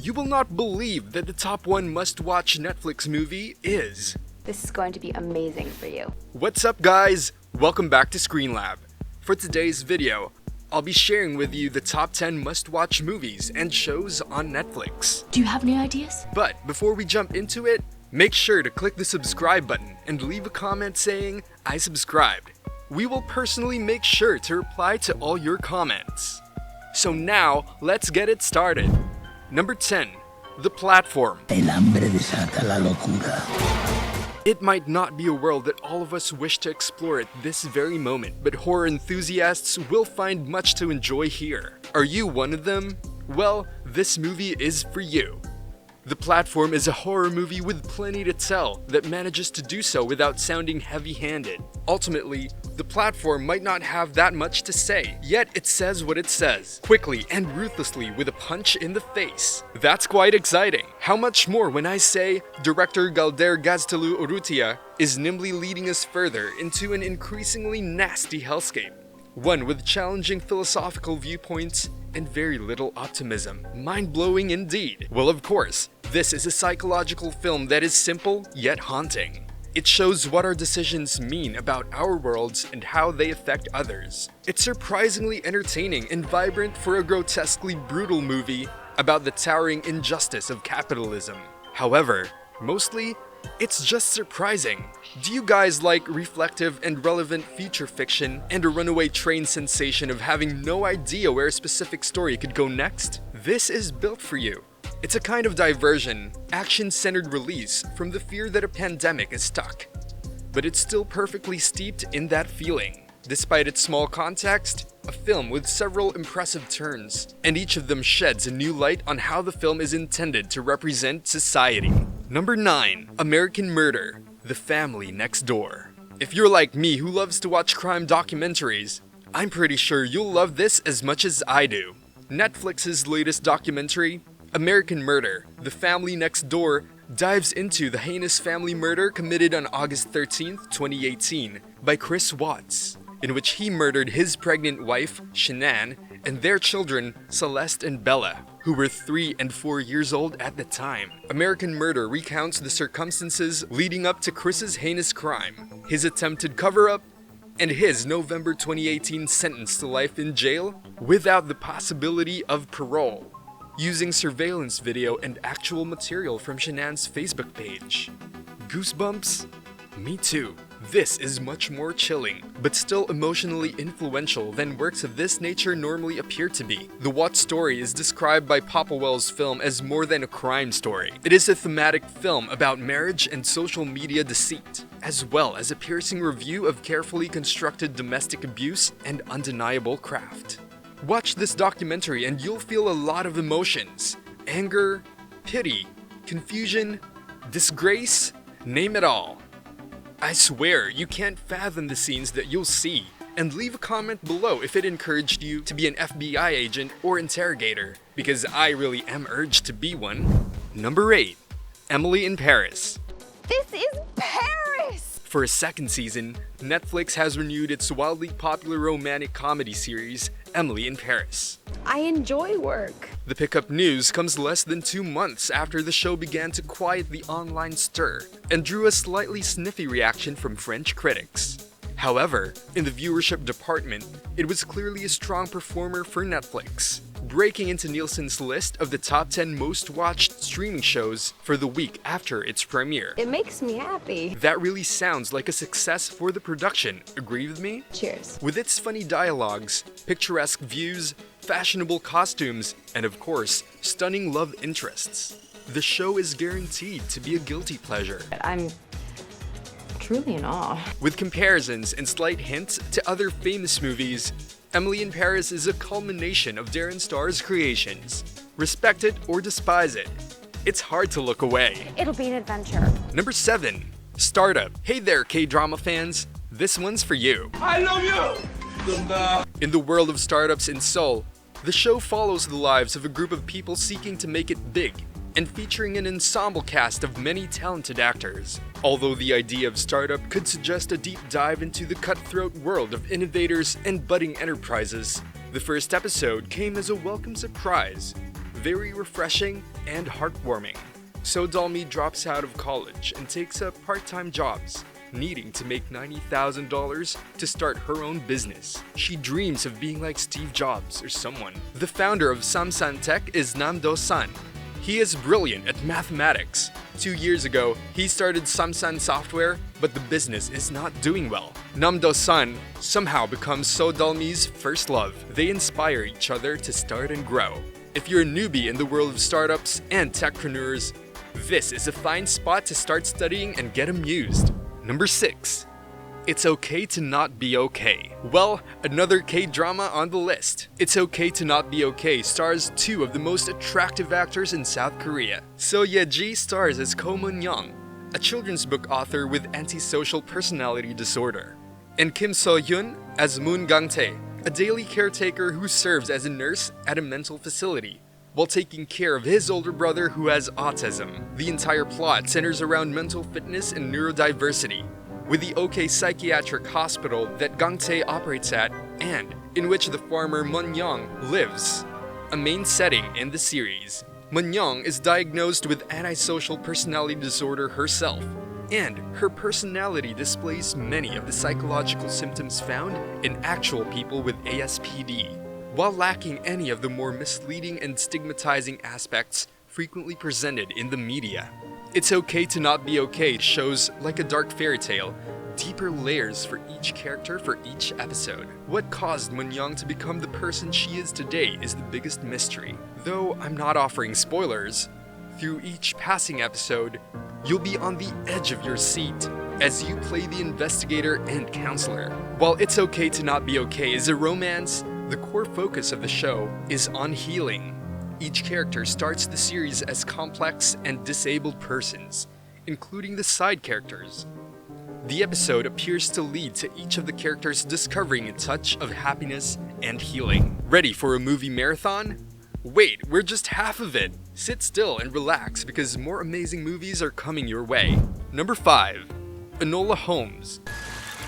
You will not believe that the top 1 must-watch Netflix movie is... This is going to be amazing for you. What's up, guys? Welcome back to Screen Lab. For today's video, I'll be sharing with you the top 10 must-watch movies and shows on Netflix. Do you have any ideas? But before we jump into it, make sure to click the subscribe button and leave a comment saying, "I subscribed." We will personally make sure to reply to all your comments. So now, let's get it started. Number 10. The Platform. El hambre desata la locura. It might not be a world that all of us wish to explore at this very moment, but horror enthusiasts will find much to enjoy here. Are you one of them? Well, this movie is for you. The Platform is a horror movie with plenty to tell that manages to do so without sounding heavy-handed. Ultimately, The Platform might not have that much to say, yet it says what it says, quickly and ruthlessly with a punch in the face. That's quite exciting. How much more when I say director Galder Gaztelu Urrutia is nimbly leading us further into an increasingly nasty hellscape. One with challenging philosophical viewpoints and very little optimism. Mind-blowing indeed. Well, of course, this is a psychological film that is simple yet haunting. It shows what our decisions mean about our worlds and how they affect others. It's surprisingly entertaining and vibrant for a grotesquely brutal movie about the towering injustice of capitalism. However, mostly, it's just surprising. Do you guys like reflective and relevant feature fiction and a runaway train sensation of having no idea where a specific story could go next? This is built for you. It's a kind of diversion, action-centered release from the fear that a pandemic is stuck. But it's still perfectly steeped in that feeling. Despite its small context, a film with several impressive turns, and each of them sheds a new light on how the film is intended to represent society. Number 9. American Murder: The Family Next Door. If you're like me who loves to watch crime documentaries, I'm pretty sure you'll love this as much as I do. Netflix's latest documentary, American Murder: The Family Next Door, dives into the heinous family murder committed on August 13th, 2018 by Chris Watts, in which he murdered his pregnant wife, Shanann, and their children, Celeste and Bella, who were 3 and 4 years old at the time. American Murder recounts the circumstances leading up to Chris's heinous crime, his attempted cover-up, and his November 2018 sentence to life in jail without the possibility of parole, using surveillance video and actual material from Shanann's Facebook page. Goosebumps? Me too. This is much more chilling, but still emotionally influential than works of this nature normally appear to be. The Watts story is described by Popplewell's film as more than a crime story. It is a thematic film about marriage and social media deceit, as well as a piercing review of carefully constructed domestic abuse and undeniable craft. Watch this documentary and you'll feel a lot of emotions. Anger, pity, confusion, disgrace, name it all. I swear, you can't fathom the scenes that you'll see. And leave a comment below if it encouraged you to be an FBI agent or interrogator, because I really am urged to be one. Number 8. Emily in Paris. This is Paris! For a second season, Netflix has renewed its wildly popular romantic comedy series, Emily in Paris. I enjoy work. The pickup news comes less than 2 months after the show began to quiet the online stir and drew a slightly sniffy reaction from French critics. However, in the viewership department, it was clearly a strong performer for Netflix, breaking into Nielsen's list of the top 10 most watched streaming shows for the week after its premiere. It makes me happy. That really sounds like a success for the production, agree with me? Cheers. With its funny dialogues, picturesque views, fashionable costumes, and of course, stunning love interests, the show is guaranteed to be a guilty pleasure. I'm truly in awe. With comparisons and slight hints to other famous movies, Emily in Paris is a culmination of Darren Star's creations. Respect it or despise it, it's hard to look away. It'll be an adventure. Number 7. Startup. Hey there, K-drama fans. This one's for you. I love you! In the world of startups in Seoul, the show follows the lives of a group of people seeking to make it big, and featuring an ensemble cast of many talented actors. Although the idea of startup could suggest a deep dive into the cutthroat world of innovators and budding enterprises, the first episode came as a welcome surprise, very refreshing and heartwarming. So-dalmi drops out of college and takes up part-time jobs, needing to make $90,000 to start her own business. She dreams of being like Steve Jobs or someone. The founder of Samsan Tech is Nam Do-san. He is brilliant at mathematics. 2 years ago, he started Samsan Software, but the business is not doing well. Nam Do-san somehow becomes So-dalmi's first love. They inspire each other to start and grow. If you're a newbie in the world of startups and techpreneurs, this is a fine spot to start studying and get amused. Number 6. It's Okay to Not Be Okay. Well, another K-drama on the list. It's Okay to Not Be Okay stars 2 of the most attractive actors in South Korea. So Ye-ji stars as Ko Moon-young, a children's book author with antisocial personality disorder, and Kim So-hyun as Moon Gang-tae, a daily caretaker who serves as a nurse at a mental facility while taking care of his older brother who has autism. The entire plot centers around mental fitness and neurodiversity, with the OK Psychiatric Hospital that Gang-tae operates at and in which the farmer Moon-young lives, a main setting in the series. Moon-young is diagnosed with antisocial personality disorder herself, and her personality displays many of the psychological symptoms found in actual people with ASPD, while lacking any of the more misleading and stigmatizing aspects frequently presented in the media. It's Okay to Not Be Okay shows, like a dark fairy tale, deeper layers for each character for each episode. What caused Moon-young to become the person she is today is the biggest mystery. Though I'm not offering spoilers, through each passing episode, you'll be on the edge of your seat as you play the investigator and counselor. While It's Okay to Not Be Okay is a romance, the core focus of the show is on healing. Each character starts the series as complex and disabled persons, including the side characters. The episode appears to lead to each of the characters discovering a touch of happiness and healing. Ready for a movie marathon? Wait, we're just half of it! Sit still and relax because more amazing movies are coming your way. Number 5. Enola HOLMES.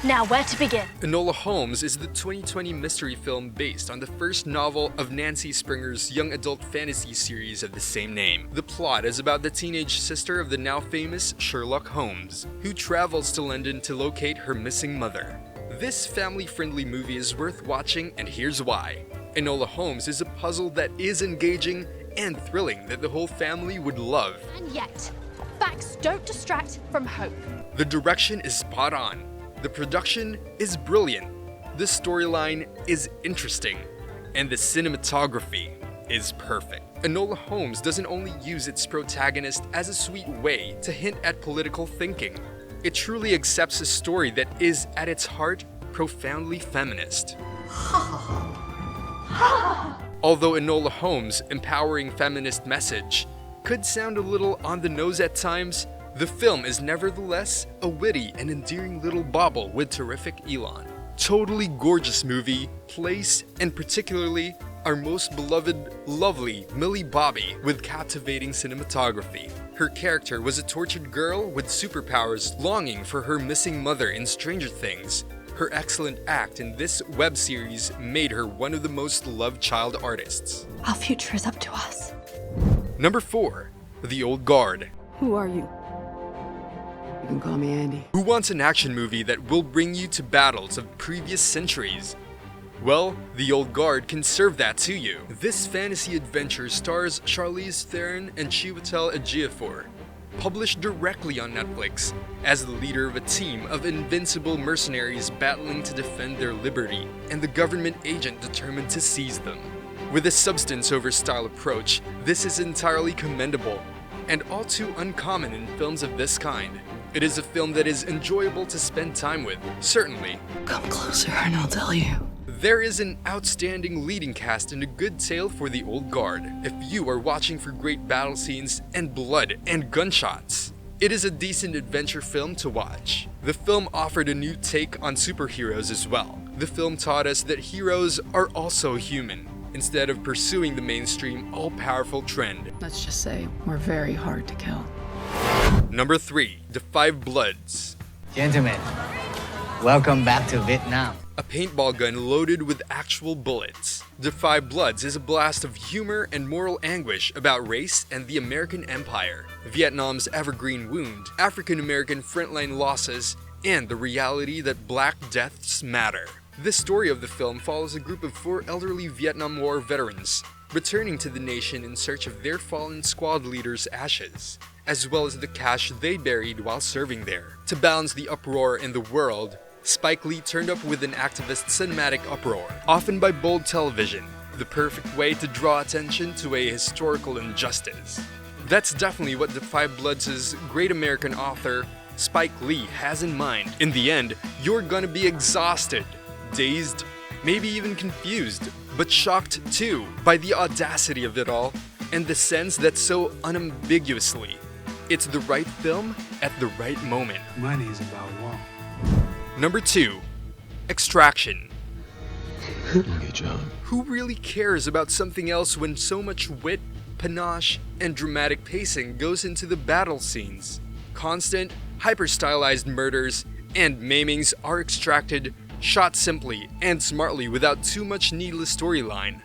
Now, where to begin? Enola HOLMES is the 2020 mystery film based on the first novel of Nancy Springer's young adult fantasy series of the same name. The plot is about the teenage sister of the now famous Sherlock Holmes, who travels to London to locate her missing mother. This family-friendly movie is worth watching, and here's why. Enola HOLMES is a puzzle that is engaging and thrilling that the whole family would love. And yet, facts don't distract from hope. The direction is spot on. The production is brilliant, the storyline is interesting, and the cinematography is perfect. Enola HOLMES doesn't only use its protagonist as a sweet way to hint at political thinking. It truly accepts a story that is, at its heart, profoundly feminist. Although Enola HOLMES' empowering feminist message could sound a little on the nose at times, the film is nevertheless a witty and endearing little bauble with terrific elan. Totally gorgeous movie, place, and particularly our most beloved, lovely Millie Bobby with captivating cinematography. Her character was a tortured girl with superpowers longing for her missing mother in Stranger Things. Her excellent act in this web series made her one of the most loved child artists. Our future is up to us. Number 4. The Old Guard. Who are you? You can call me Andy. Who wants an action movie that will bring you to battles of previous centuries? Well, The Old Guard can serve that to you. This fantasy adventure stars Charlize Theron and Chiwetel Ejiofor, published directly on Netflix, as the leader of a team of invincible mercenaries battling to defend their liberty, and the government agent determined to seize them. With a substance over style approach, this is entirely commendable, and all too uncommon in films of this kind. It is a film that is enjoyable to spend time with, certainly. Come closer and I'll tell you. There is an outstanding leading cast and a good tale for The Old Guard, if you are watching for great battle scenes and blood and gunshots. It is a decent adventure film to watch. The film offered a new take on superheroes as well. The film taught us that heroes are also human, instead of pursuing the mainstream all-powerful trend. Let's just say we're very hard to kill. Number 3. The Five Bloods. Gentlemen, welcome back to Vietnam. A paintball gun loaded with actual bullets. The Five Bloods is a blast of humor and moral anguish about race and the American Empire, Vietnam's evergreen wound, African-American frontline losses, and the reality that black deaths matter. The story of the film follows a group of 4 elderly Vietnam War veterans returning to the nation in search of their fallen squad leader's ashes, as well as the cash they buried while serving there. To balance the uproar in the world, Spike Lee turned up with an activist cinematic uproar, often by bold television, the perfect way to draw attention to a historical injustice. That's definitely what The Five Bloods' great American author, Spike Lee, has in mind. In the end, you're gonna be exhausted, dazed, maybe even confused, but shocked too by the audacity of it all and the sense that so unambiguously, it's the right film at the right moment. Money is about war. Number 2. Extraction. Okay, John. Who really cares about something else when so much wit, panache, and dramatic pacing goes into the battle scenes? Constant, hyper-stylized murders and maimings are extracted, shot simply and smartly without too much needless storyline.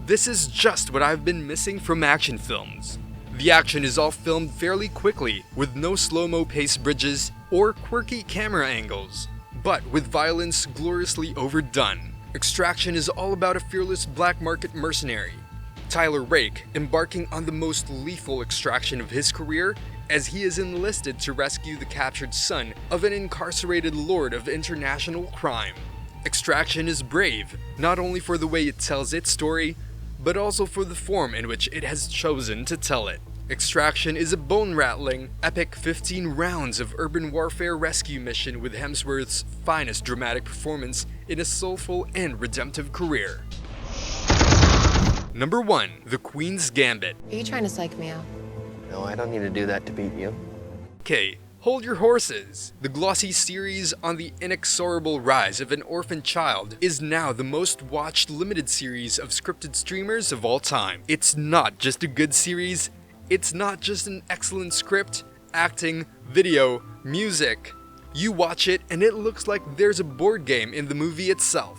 This is just what I've been missing from action films. The action is all filmed fairly quickly, with no slow-mo pace bridges or quirky camera angles, but with violence gloriously overdone. Extraction is all about a fearless black market mercenary, Tyler Rake, embarking on the most lethal extraction of his career as he is enlisted to rescue the captured son of an incarcerated lord of international crime. Extraction is brave, not only for the way it tells its story, but also for the form in which it has chosen to tell it. Extraction is a bone-rattling, epic 15 rounds of urban warfare rescue mission with Hemsworth's finest dramatic performance in a soulful and redemptive career. Number 1. The Queen's Gambit. Are you trying to psych me out? No, I don't need to do that to beat you. Okay, hold your horses. The glossy series on the inexorable rise of an orphan child is now the most watched limited series of scripted streamers of all time. It's not just a good series, it's not just an excellent script, acting, video, music. You watch it and it looks like there's a board game in the movie itself.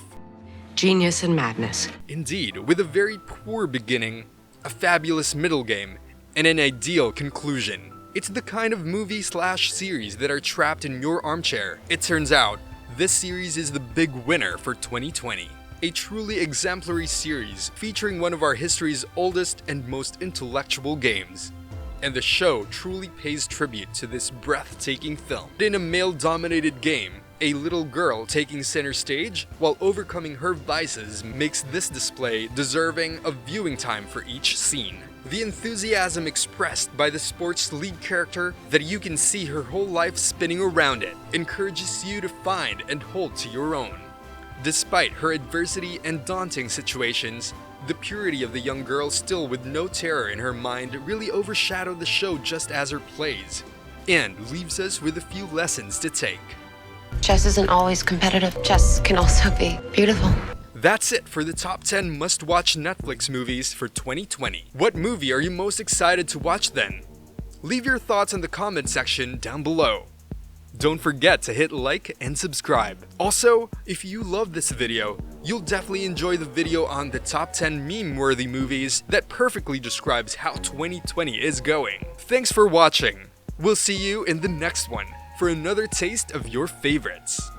Genius and madness. Indeed, with a very poor beginning, a fabulous middle game, and an ideal conclusion. It's the kind of movie/series that are trapped in your armchair. It turns out, this series is the big winner for 2020. A truly exemplary series featuring one of our history's oldest and most intellectual games. And the show truly pays tribute to this breathtaking film. In a male-dominated game, a little girl taking center stage while overcoming her vices makes this display deserving of viewing time for each scene. The enthusiasm expressed by the sports league character that you can see her whole life spinning around it encourages you to find and hold to your own. Despite her adversity and daunting situations, the purity of the young girl still with no terror in her mind really overshadowed the show just as her plays, and leaves us with a few lessons to take. Chess isn't always competitive. Chess can also be beautiful. That's it for the top 10 must-watch Netflix movies for 2020. What movie are you most excited to watch then? Leave your thoughts in the comment section down below. Don't forget to hit like and subscribe. Also, if you love this video, you'll definitely enjoy the video on the top 10 meme-worthy movies that perfectly describes how 2020 is going. Thanks for watching. We'll see you in the next one for another taste of your favorites.